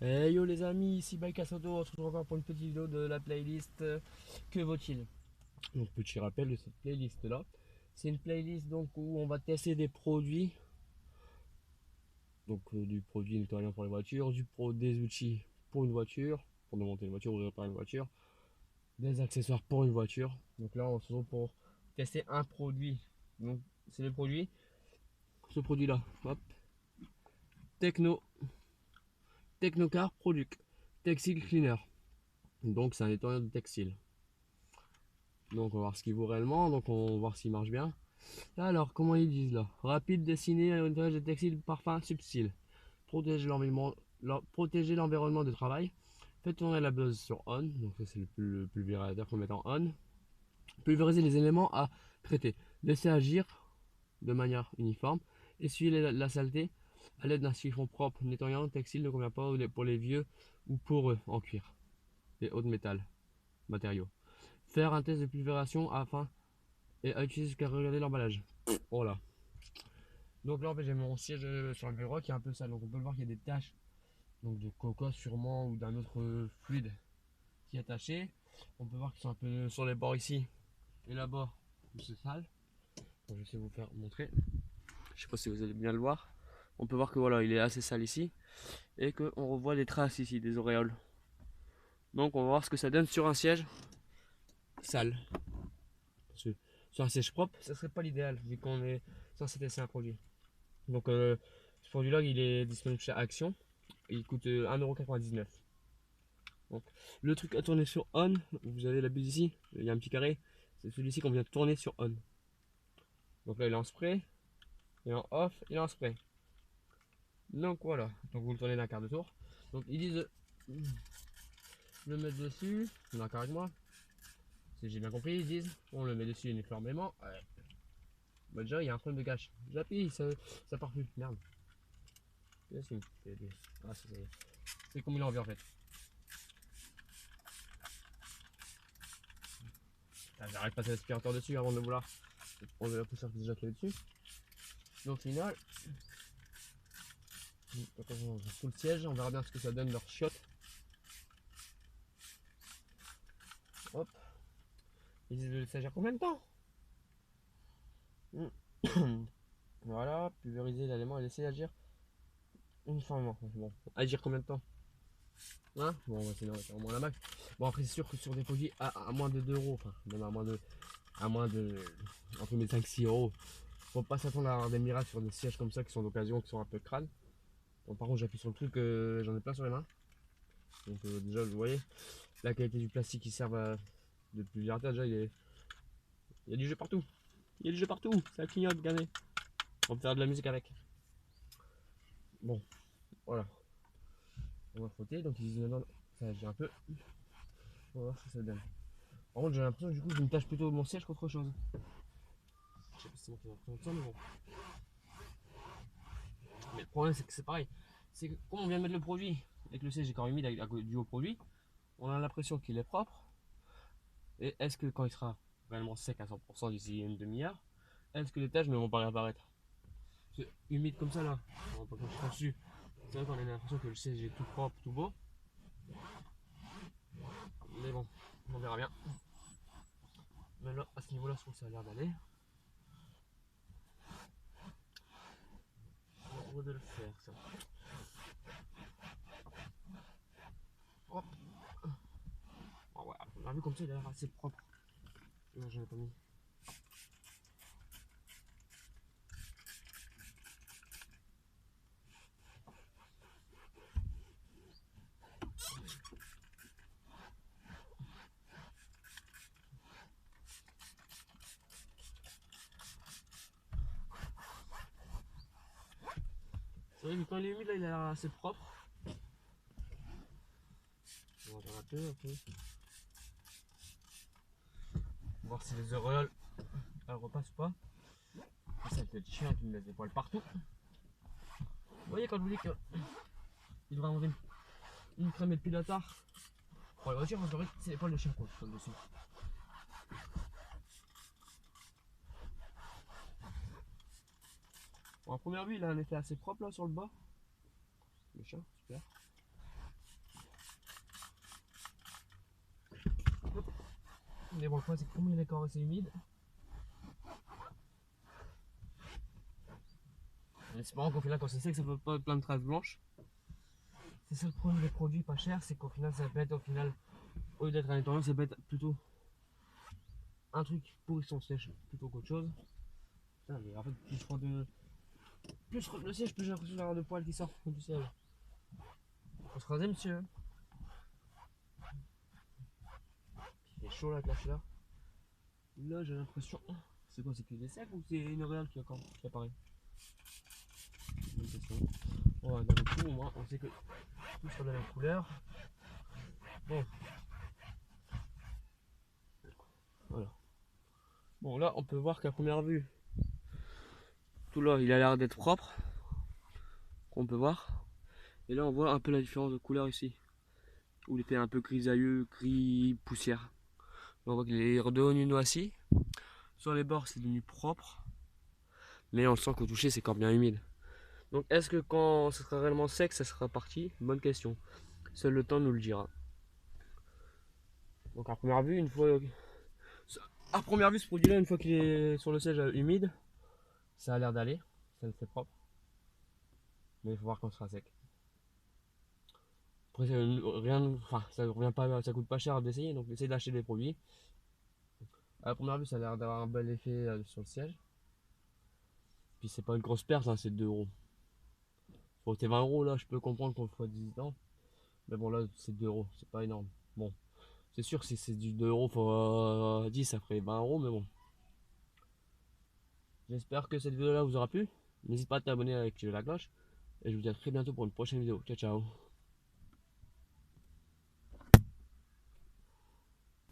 Hey yo les amis, ici Bike Auto, on se retrouve encore pour une petite vidéo de la playlist Que vaut-il? Donc petit rappel de cette playlist là. C'est une playlist donc où on va tester des produits, donc du produit nettoyant pour les voitures, des outils pour une voiture, pour démonter une voiture ou réparer une voiture, des accessoires pour une voiture. Donc là on se retrouve pour tester un produit. Donc c'est le produit, ce produit là, hop, Techno, Technocar Product, Textile Cleaner. Donc c'est un nettoyant de textile. Donc on va voir ce qu'il vaut réellement, donc on va voir s'il marche bien. Alors comment ils disent là? Rapide, dessiné, un nettoyage de textile, parfum subtil. Protéger l'environnement de travail. Faites tourner la buzz sur on, donc ça c'est le pulvérisateur qu'on met en on. Pulvériser les éléments à traiter. Laisser agir de manière uniforme. Essuyer la saleté à l'aide d'un chiffon propre. Nettoyant textile ne convient pas pour les vieux ou pour eux en cuir et haut de métal matériaux. Faire un test de pulvérisation afin et à utiliser jusqu'à regarder l'emballage. Voilà. Donc là en fait j'ai mon siège sur le bureau qui est un peu sale. Donc on peut le voir qu'il y a des taches donc de coca sûrement ou d'un autre fluide qui est attaché. On peut voir qu'ils sont un peu sur les bords ici et là-bas c'est sale. Donc, je vais essayer de vous faire montrer. Je sais pas si vous allez bien le voir. On peut voir que voilà il est assez sale ici et qu'on revoit des traces ici, des auréoles. Donc on va voir ce que ça donne sur un siège sale. Parce que sur un siège propre, ça serait pas l'idéal vu qu'on est censé tester un produit. Donc ce produit-là, il est disponible chez Action. Il coûte 1,99 €. Donc le truc à tourner sur on, vous avez la buse ici, il y a un petit carré. C'est celui-ci qu'on vient de tourner sur on. Donc là, il est en spray, il est en off, il est en spray. Donc voilà, donc vous le tournez d'un quart de tour. Donc ils disent le mettre dessus, d'accord avec moi. Si j'ai bien compris, ils disent on le met dessus uniformément. Ouais. Bah déjà, il y a un problème de cache. J'appuie, ça part plus. Merde. Ah, c'est comme il a envie en fait. J'arrête de passer l'aspirateur dessus avant de vouloir enlever la poussière déjà qu'il y avait dessus. Donc au final, quand on va tout le siège, on verra bien ce que ça donne leur chiotte. Hop. Ils disent de laisser agir combien de temps? Voilà, pulvériser l'élément et laisser agir uniformément. Bon, agir combien de temps? Hein? Bon, on va essayer d'en au moins la max. Bon, après, c'est sûr que sur des produits à moins de 2 euros, enfin, même à moins de, entre mes 5-6 euros, faut pas s'attendre à avoir des miracles sur des sièges comme ça qui sont d'occasion, qui sont un peu crânes. Bon, par contre, j'appuie sur le truc, j'en ai plein sur les mains. Donc, déjà, vous voyez, la qualité du plastique qui sert de pulvérisateur, déjà, il y a du jeu partout. Il y a du jeu partout, ça clignote, regardez. On peut faire de la musique avec. Bon, voilà. On va frotter, donc ils disent non, ça agit un peu. On va voir ce que ça donne. Par contre, j'ai l'impression que du coup, je me tâche plutôt mon siège qu'autre chose. Je sais pas si c'est moi qui vais reprendre ça, mais bon. Mais le problème, c'est que c'est pareil. C'est que comme on vient de mettre le produit, avec le siège est quand même humide du haut produit, on a l'impression qu'il est propre. Et est-ce que quand il sera réellement sec à 100% d'ici une demi-heure, est-ce que les taches ne vont pas réapparaître? C'est humide comme ça là, on va pas quand je dessus. C'est vrai qu'on a l'impression que le siège est tout propre, tout beau. Mais bon, on verra bien. Mais là, à ce niveau-là, je trouve que ça a l'air d'aller. On va de le faire ça. Hop. Oh, ouais, on a vu comme ça, il a l'air assez propre. Non, j'en ai pas mis. C'est vrai que quand il est humide, là, il a l'air assez propre. On va faire un peu, ok. Voir si les auréoles elles repassent pas. Ça peut être chiant qui me laisse des poils partout. Vous voyez quand je vous dis qu'il devrait avoir une crème épilatoire pour les voitures, parce qu'en fait c'est les poils de chien quoi, qui sont dessus. Bon, à première vue il a un effet assez propre là sur le bas. Le chien, super. Mais bon, le problème c'est que comme il est encore assez humide, en espérant qu'au final quand c'est sec ça peut pas être plein de traces blanches. C'est ça le problème des produits pas chers, c'est qu'au final ça peut être au final, au lieu d'être un nettoyant, ça peut être plutôt un truc pour son siège plutôt qu'autre chose. Putain, mais en fait plus je frotte le siège, plus j'ai l'impression d'avoir de poils qui sortent du siège. On se raser monsieur. Il est chaud là avec la chaleur. Là j'ai l'impression. C'est quoi, c'est qu'il est sec ou c'est une auréole qui apparaît? Bonne question. Ouais, d'un coup au moins on sait que tout sera de la même couleur. Bon. Voilà. Bon là on peut voir qu'à première vue, tout là il a l'air d'être propre. On peut voir. Et là on voit un peu la différence de couleur ici. Où il était un peu grisailleux, gris poussière. On voit qu'il est redevenu noisci. Sur les bords c'est devenu propre. Mais on sent qu'au toucher c'est encore bien humide. Donc est-ce que quand ce sera réellement sec ça sera parti? Bonne question. Seul le temps nous le dira. Donc à première vue, à première vue ce produit là, une fois qu'il est sur le siège humide, ça a l'air d'aller, c'est propre. Mais il faut voir quand ce sera sec. Après ça revient pas, ça coûte pas cher d'essayer, donc essayez d'acheter des produits. À première vue ça a l'air d'avoir un bel effet sur le siège. Puis c'est pas une grosse perte, hein, c'est 2 euros. Pour tes 20 euros là, je peux comprendre qu'on le fois 10 ans. Mais bon là c'est 2 euros, c'est pas énorme. Bon, c'est sûr que si c'est du 2 euros fois 10 ça ferait 20 euros, mais bon. J'espère que cette vidéo là vous aura plu. N'hésite pas à t'abonner et à activer la cloche. Et je vous dis à très bientôt pour une prochaine vidéo. Ciao ciao.